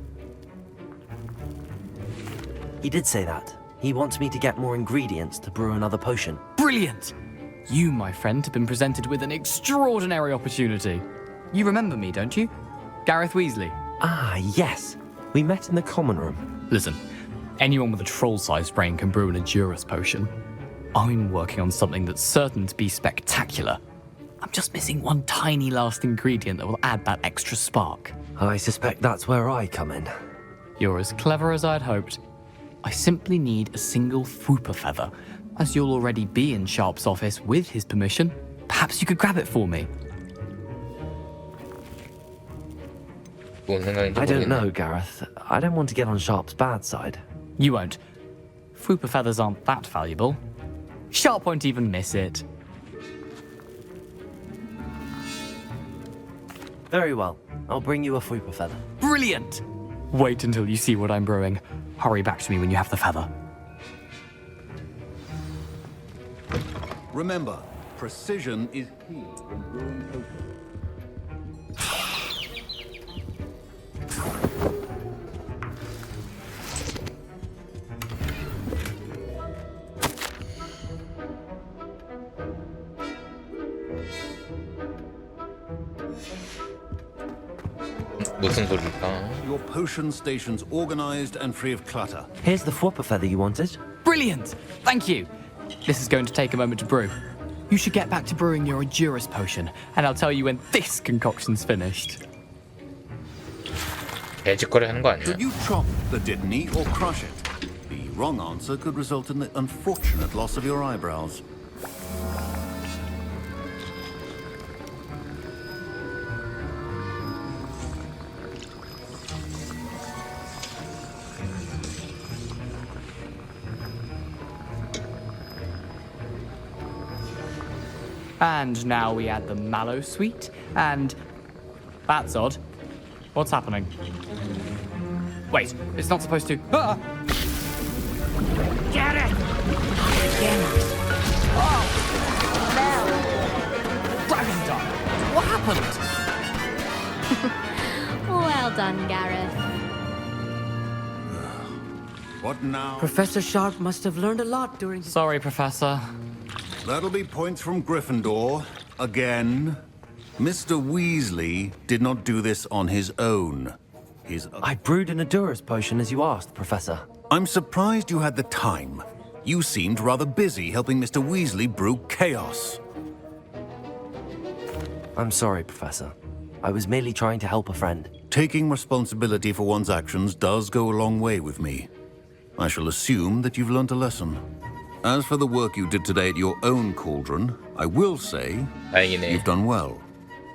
[SPEAKER 3] He did say that. He wants me to get more ingredients to brew another potion.
[SPEAKER 21] Brilliant! You, my friend, have been presented with an extraordinary opportunity. You remember me, don't you? Gareth Weasley.
[SPEAKER 3] Ah, yes. We met in the common room.
[SPEAKER 21] Listen, anyone with a troll-sized brain can brew an Edurus potion. I'm working on something that's certain to be spectacular. I'm just missing one tiny last ingredient that will add that extra spark.
[SPEAKER 3] I suspect that's where I come in.
[SPEAKER 21] You're as clever as I'd hoped. I simply need a single Fwooper feather. As you'll already be in Sharp's office with his permission, perhaps you could grab it for me.
[SPEAKER 3] I don't know, Gareth. I don't want to get on Sharp's bad side.
[SPEAKER 21] You won't. Fwooper feathers aren't that valuable. Sharp won't even miss it.
[SPEAKER 3] Very well. I'll bring you a Fwooper feather.
[SPEAKER 21] Brilliant! Brilliant! Wait until you see what I'm brewing. Hurry back to me when you have the feather.
[SPEAKER 9] Remember, precision is key when brewing potions.
[SPEAKER 2] 무슨 소리일까?
[SPEAKER 9] Your potion station's organized and free of clutter.
[SPEAKER 3] Here's the Fwopper feather you wanted.
[SPEAKER 21] Brilliant! Thank you. This is going to take a moment to brew. You should get back to brewing your Endurus potion, and I'll tell you when this concoction's finished.
[SPEAKER 2] 개짓거리 하는 거 아니야?
[SPEAKER 9] Should you chop the Dittany or crush it? The wrong answer could result in the unfortunate loss of your eyebrows.
[SPEAKER 21] And now we add the mallow sweet, and... That's odd. What's happening? Wait, it's not supposed to... Ah!
[SPEAKER 4] Get it!
[SPEAKER 21] Oh! Dragon Dog! What happened?
[SPEAKER 14] Well done, Gareth.
[SPEAKER 9] What now?
[SPEAKER 20] Professor Sharp must have learned a lot during his...
[SPEAKER 21] Sorry, Professor.
[SPEAKER 9] That'll be points from Gryffindor. Again. Mr. Weasley did not do this on his own.
[SPEAKER 3] I brewed an Endurus potion as you asked, Professor.
[SPEAKER 9] I'm surprised you had the time. You seemed rather busy helping Mr. Weasley brew chaos.
[SPEAKER 3] I'm sorry, Professor. I was merely trying to help a friend.
[SPEAKER 9] Taking responsibility for one's actions does go a long way with me. I shall assume that you've learnt a lesson. As for the work you did today at your own cauldron, I will say you've done well.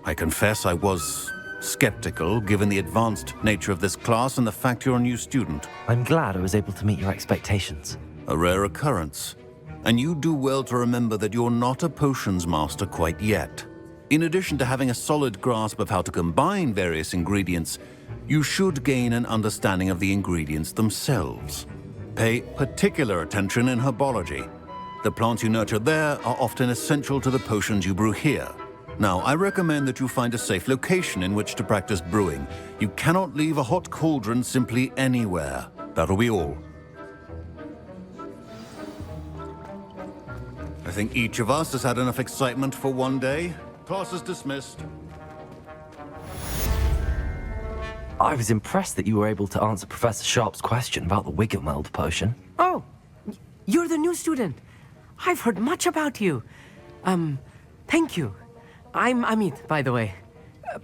[SPEAKER 9] I confess I was skeptical given the advanced nature of this class and the fact you're a new student.
[SPEAKER 3] I'm glad I was able to meet your expectations.
[SPEAKER 9] A rare occurrence. And you do well to remember that you're not a potions master quite yet. In addition to having a solid grasp of how to combine various ingredients, you should gain an understanding of the ingredients themselves. Pay particular attention in herbology. The plants you nurture there are often essential to the potions you brew here. Now, I recommend that you find a safe location in which to practice brewing. You cannot leave a hot cauldron simply anywhere. That'll be all. I think each of us has had enough excitement for one day. Class is dismissed.
[SPEAKER 3] I was impressed that you were able to answer Professor Sharp's question about the Wiggenweld potion.
[SPEAKER 20] Oh, you're the new student. I've heard much about you. Thank you. I'm Amit, by the way.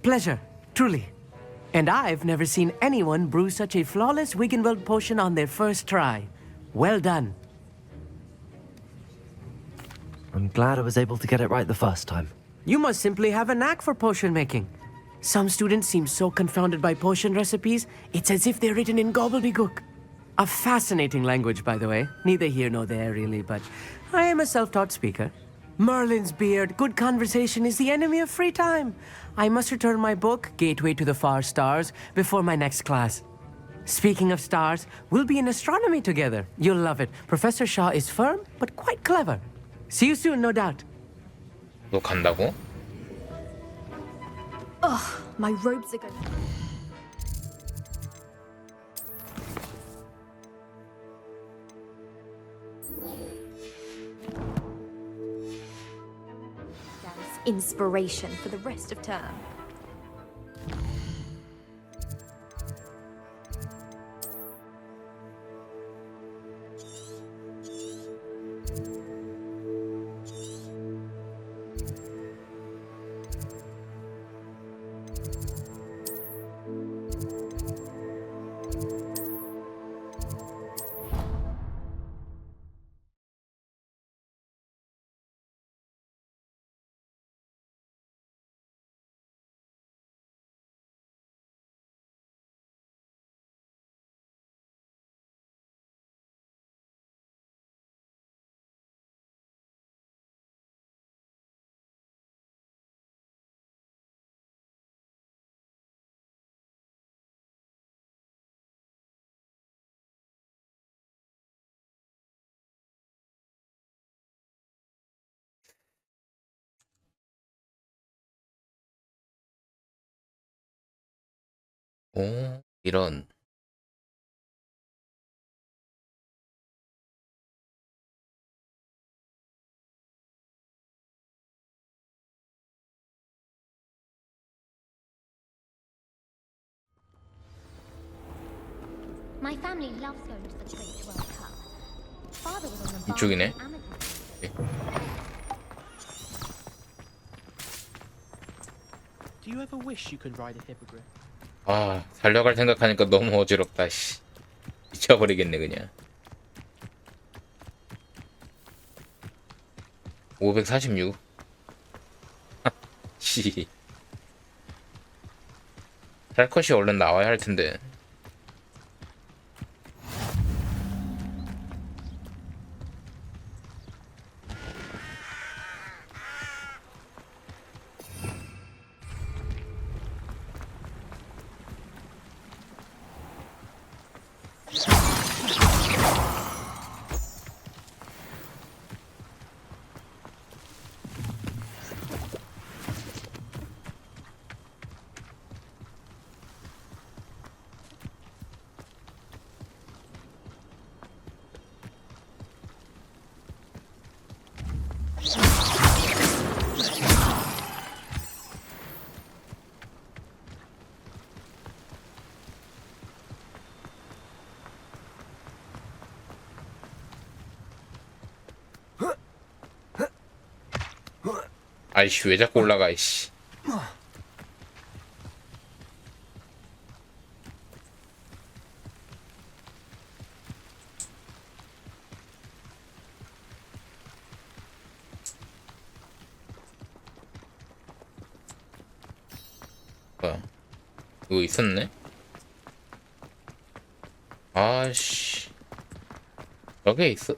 [SPEAKER 20] Pleasure, truly. And I've never seen anyone brew such a flawless Wiggenweld potion on their first try. Well done.
[SPEAKER 3] I'm glad I was able to get it right the first time.
[SPEAKER 20] You must simply have a knack for potion making. Some students seem so confounded by potion recipes, it's as if they're written in gobbledygook. A fascinating language, by the way. Neither here nor there, really, but I am a self-taught speaker. Merlin's beard, good conversation is the enemy of free time. I must return my book, Gateway to the Far Stars, before my next class. Speaking of stars, we'll be in astronomy together. You'll love it. Professor Shaw is firm, but quite clever. See you soon, no doubt.
[SPEAKER 2] 너 간다고?
[SPEAKER 16] Ugh, my robes are going. Inspiration for the rest of term.
[SPEAKER 2] 오, 이런.
[SPEAKER 18] My family loves going to the Great World Cup. Father was on the
[SPEAKER 2] 이쪽이네.
[SPEAKER 19] Do you ever wish you could ride a hippogriff?
[SPEAKER 2] 아, 달려갈 생각하니까 너무 어지럽다. 씨. 미쳐버리겠네 그냥. 546. 씨. 할 것이 얼른 나와야 할 텐데. 아이씨 왜 자꾸 올라가 이씨. 뭐야 이거 있었네? 아씨 여기에 있어.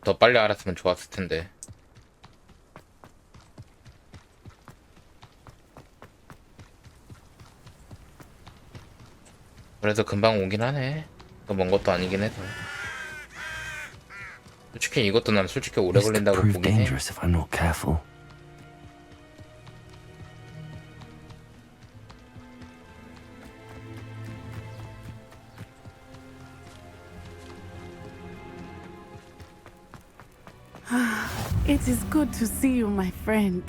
[SPEAKER 2] 더 빨리 알았으면 좋았을 텐데. 그래도 금방 오긴 하네. 먼 것도 아니긴 해서. 솔직히 이것도 난 솔직히 오래 걸린다고 보긴 해.
[SPEAKER 12] It is good to see you, my friend.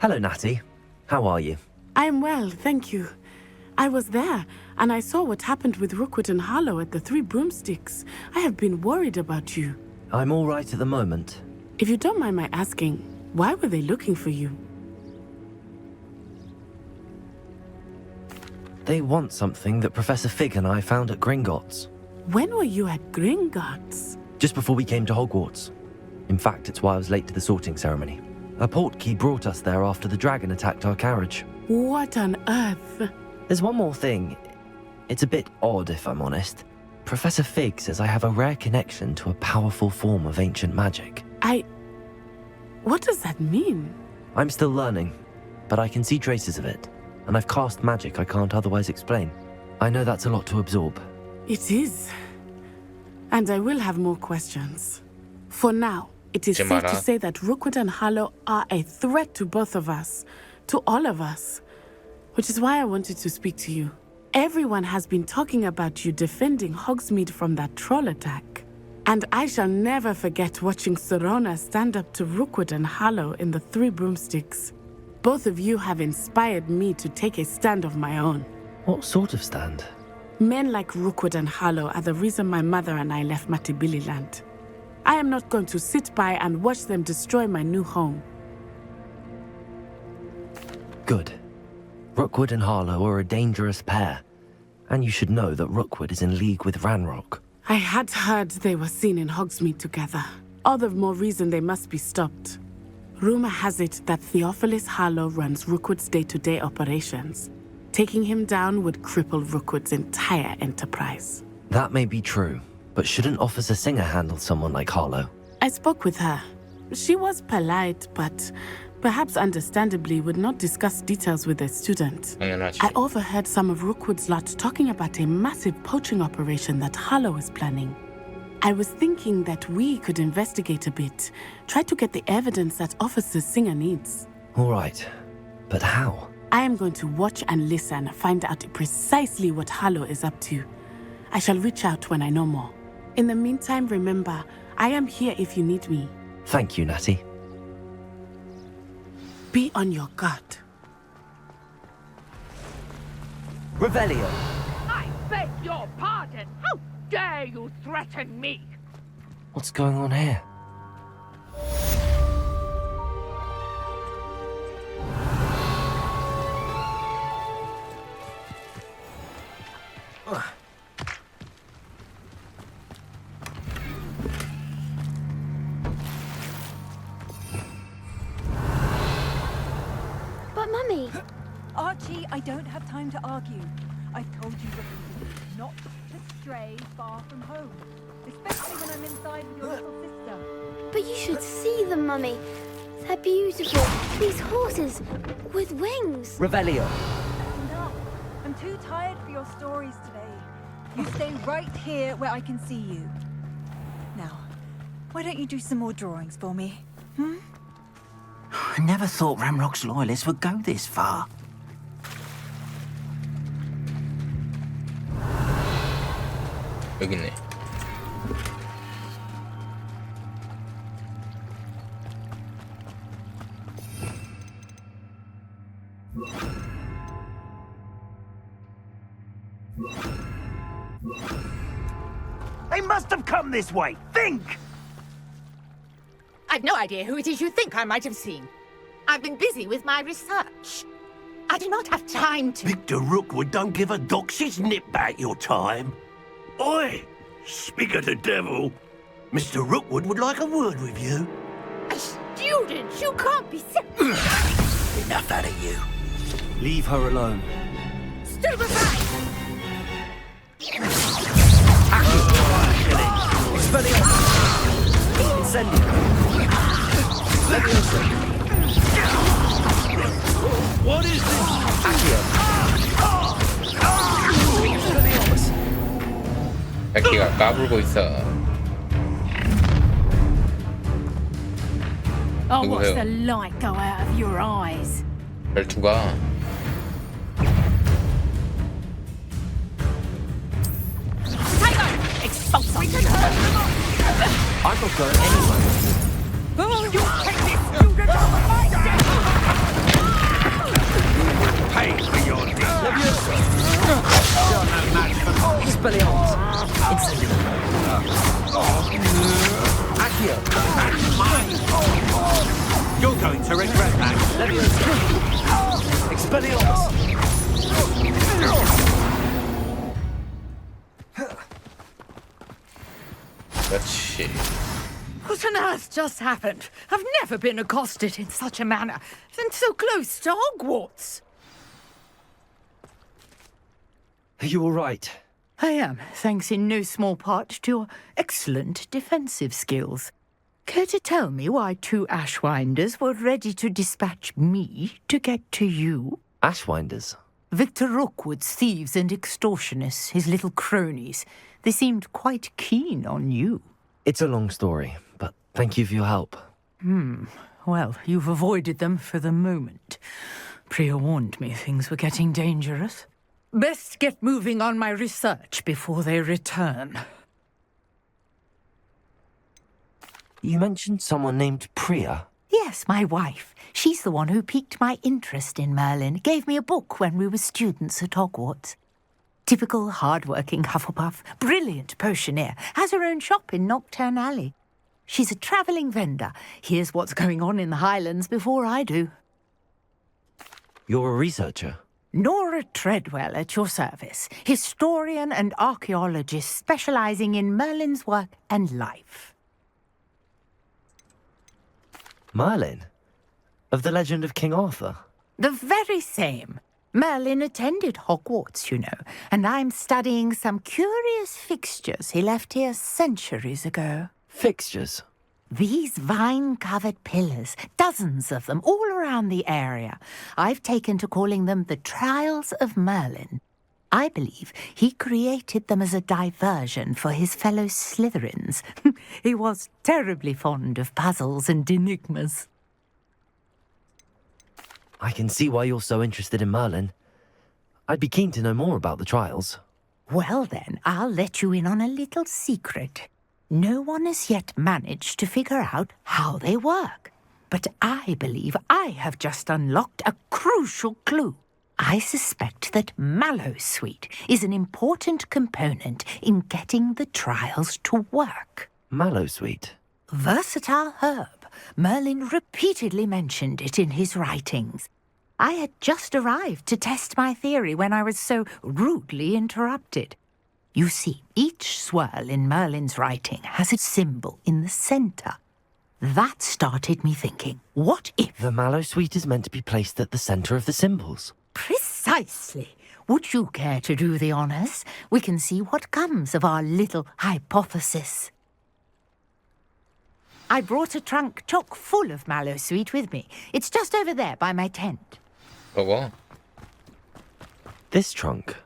[SPEAKER 3] Hello, Natty. How are you?
[SPEAKER 12] I'm well, thank you. I was there, and I saw what happened with Rookwood and Harlow at the Three Broomsticks. I have been worried about you.
[SPEAKER 3] I'm all right at the moment.
[SPEAKER 12] If you don't mind my asking, why were they looking for you?
[SPEAKER 3] They want something that Professor Fig and I found at Gringotts.
[SPEAKER 12] When were you at Gringotts?
[SPEAKER 3] Just before we came to Hogwarts. In fact, it's why I was late to the sorting ceremony. A portkey brought us there after the dragon attacked our carriage.
[SPEAKER 12] What on earth?
[SPEAKER 3] There's one more thing. It's a bit odd, if I'm honest. Professor Fig says I have a rare connection to a powerful form of ancient magic.
[SPEAKER 12] What does that mean?
[SPEAKER 3] I'm still learning, but I can see traces of it, and I've cast magic I can't otherwise explain. I know that's a lot to absorb.
[SPEAKER 12] It is. And I will have more questions. For now, it is safe to say that Rookwood and Harlow are a threat to both of us, to all of us. Which is why I wanted to speak to you. Everyone has been talking about you defending Hogsmeade from that troll attack. And I shall never forget watching Serona stand up to Rookwood and Harlow in the Three Broomsticks. Both of you have inspired me to take a stand of my own.
[SPEAKER 3] What sort of stand?
[SPEAKER 12] Men like Rookwood and Harlow are the reason my mother and I left Matibililand. I am not going to sit by and watch them destroy my new home.
[SPEAKER 3] Good. Rookwood and Harlow are a dangerous pair. And you should know that Rookwood is in league with Ranrock.
[SPEAKER 12] I had heard they were seen in Hogsmeade together. All the more reason they must be stopped. Rumor has it that Theophilus Harlow runs Rookwood's day-to-day operations. Taking him down would cripple Rookwood's entire enterprise.
[SPEAKER 3] That may be true, but shouldn't Officer Singer handle someone like Harlow?
[SPEAKER 12] I spoke with her. She was polite, but perhaps understandably would not discuss details with a student. I overheard some of Rookwood's lot talking about a massive poaching operation that Harlow is planning. I was thinking that we could investigate a bit, try to get the evidence that Officer Singer needs.
[SPEAKER 3] All right. But how?
[SPEAKER 12] I am going to watch and listen, find out precisely what Harlow is up to. I shall reach out when I know more. In the meantime, remember, I am here if you need me.
[SPEAKER 3] Thank you, Natty.
[SPEAKER 12] Be on your guard.
[SPEAKER 3] Revelio.
[SPEAKER 6] I beg your pardon. How dare you threaten me?
[SPEAKER 3] What's going on here?
[SPEAKER 14] But Mummy...
[SPEAKER 22] Archie, I don't have time to argue. I've told you repeatedly not to stray far from home, especially when I'm inside with your little sister.
[SPEAKER 14] But you should see them, Mummy. They're beautiful. These horses with wings.
[SPEAKER 3] Revelio.
[SPEAKER 22] Enough. I'm too tired for your stories today. You stay right here where I can see you. Now, why don't you do some more drawings for me?
[SPEAKER 5] I never thought Ramrock's loyalists would go this far.
[SPEAKER 2] 여기 있네.
[SPEAKER 6] They must have come this way. Think!
[SPEAKER 4] I've no idea who it is you think I might have seen. I've been busy with my research. I do not have time to...
[SPEAKER 7] Victor Rookwood don't give a doxy's nip back your time. Oi! Speak of the devil. Mr. Rookwood would like a word with you.
[SPEAKER 4] Students, you can't be so...
[SPEAKER 7] Enough out of you.
[SPEAKER 1] Leave her alone.
[SPEAKER 4] Stupefy!
[SPEAKER 7] What is this?
[SPEAKER 2] 아키가 까불고 있어.
[SPEAKER 16] Oh, watch
[SPEAKER 2] 누구세요?
[SPEAKER 16] the light go out of your eyes.
[SPEAKER 2] 별투가.
[SPEAKER 3] I'm not going anywhere.
[SPEAKER 6] Oh, you take this student off my desk!
[SPEAKER 7] Pay for your deed.
[SPEAKER 3] Expelliarmus. Instantly.
[SPEAKER 7] Accio. That's mine. You're going to regret that.
[SPEAKER 3] Expelliarmus.
[SPEAKER 2] 그렇지.
[SPEAKER 4] What on earth just happened? I've never been accosted in such a manner, and so close to Hogwarts.
[SPEAKER 3] Are you all right?
[SPEAKER 4] I am, thanks in no small part to your excellent defensive skills. Care to tell me why two Ashwinders were ready to dispatch me to get to you?
[SPEAKER 3] Ashwinders?
[SPEAKER 4] Victor Rookwood's thieves and extortionists, his little cronies. They seemed quite keen on you.
[SPEAKER 3] It's a long story, but thank you for your help.
[SPEAKER 4] Well, you've avoided them for the moment. Priya warned me things were getting dangerous. Best get moving on my research before they return.
[SPEAKER 3] You mentioned someone named Priya.
[SPEAKER 4] Yes, my wife. She's the one who piqued my interest in Merlin. Gave me a book when we were students at Hogwarts. Typical hard-working Hufflepuff, brilliant potioneer, has her own shop in Nocturne Alley. She's a travelling vendor. Hears what's going on in the Highlands before I do.
[SPEAKER 3] You're a researcher?
[SPEAKER 4] Nora Treadwell at your service, historian and archaeologist specialising in Merlin's work and life.
[SPEAKER 3] Merlin? Of the legend of King Arthur?
[SPEAKER 4] The very same. Merlin attended Hogwarts, you know, and I'm studying some curious fixtures he left here centuries ago.
[SPEAKER 3] Fixtures?
[SPEAKER 4] These vine-covered pillars, dozens of them, all around the area. I've taken to calling them the Trials of Merlin. I believe he created them as a diversion for his fellow Slytherins. He was terribly fond of puzzles and enigmas.
[SPEAKER 3] I can see why you're so interested in Merlin. I'd be keen to know more about the trials.
[SPEAKER 4] Well then, I'll let you in on a little secret. No one has yet managed to figure out how they work. But I believe I have just unlocked a crucial clue. I suspect that mallowsweet is an important component in getting the trials to work.
[SPEAKER 3] Mallowsweet?
[SPEAKER 4] Versatile herb. Merlin repeatedly mentioned it in his writings. I had just arrived to test my theory when I was so rudely interrupted. You see, each swirl in Merlin's writing has a symbol in the center. That started me thinking, what if...
[SPEAKER 3] The mallowsweet is meant to be placed at the center of the symbols.
[SPEAKER 4] Precisely. Would you care to do the honors? We can see what comes of our little hypothesis. I brought a trunk chock full of mallowsweet with me. It's just over there by my tent.
[SPEAKER 2] Oh, what?
[SPEAKER 3] This trunk?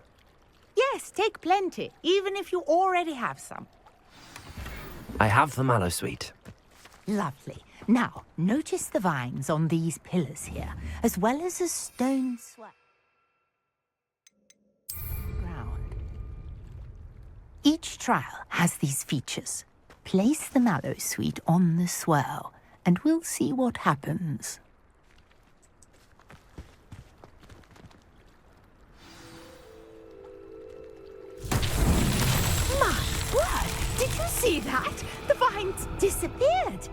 [SPEAKER 4] Yes, take plenty, even if you already have some.
[SPEAKER 3] I have the mallowsweet.
[SPEAKER 4] Lovely. Now, notice the vines on these pillars here, as well as a stone swell. Ground. Each trial has these features. Place the mallowsweet on the swirl, and we'll see what happens. My word! Did you see that? The vines disappeared.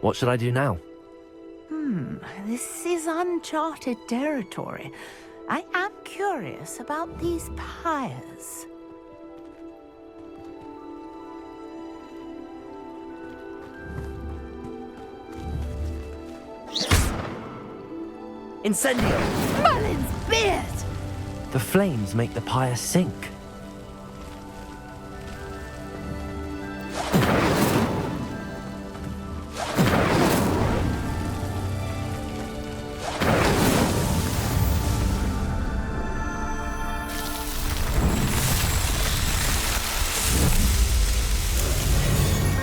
[SPEAKER 3] What should I do now?
[SPEAKER 4] This is uncharted territory. I am curious about these pyres.
[SPEAKER 3] Incendio!
[SPEAKER 4] Merlin's beard!
[SPEAKER 3] The flames make the pyre sink.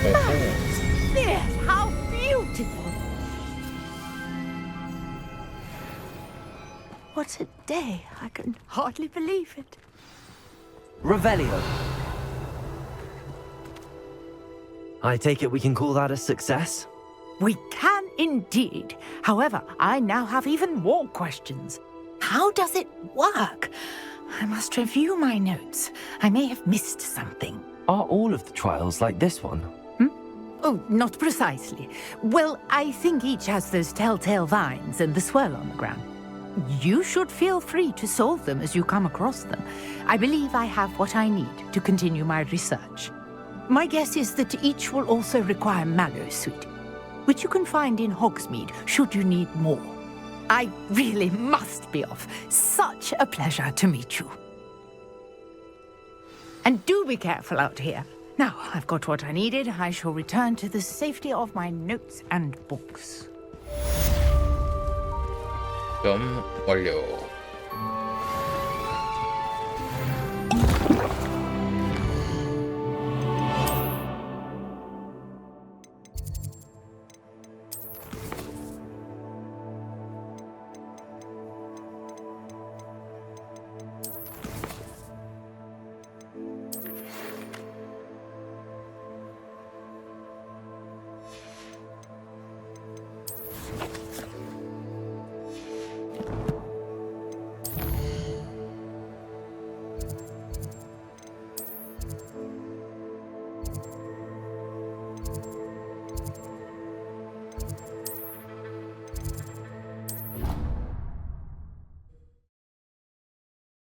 [SPEAKER 4] Merlin's beard! How beautiful! What a day. I can hardly believe it.
[SPEAKER 3] Revelio. I take it we can call that a success?
[SPEAKER 4] We can indeed. However, I now have even more questions. How does it work? I must review my notes. I may have missed something.
[SPEAKER 3] Are all of the trials like this one?
[SPEAKER 4] Oh, not precisely. Well, I think each has those telltale vines and the swirl on the ground. You should feel free to solve them as you come across them. I believe I have what I need to continue my research. My guess is that each will also require mallowsweet, which you can find in Hogsmeade should you need more. I really must be off. Such a pleasure to meet you. And do be careful out here. Now, I've got what I needed. I shall return to the safety of my notes and books.
[SPEAKER 2] 점 완료.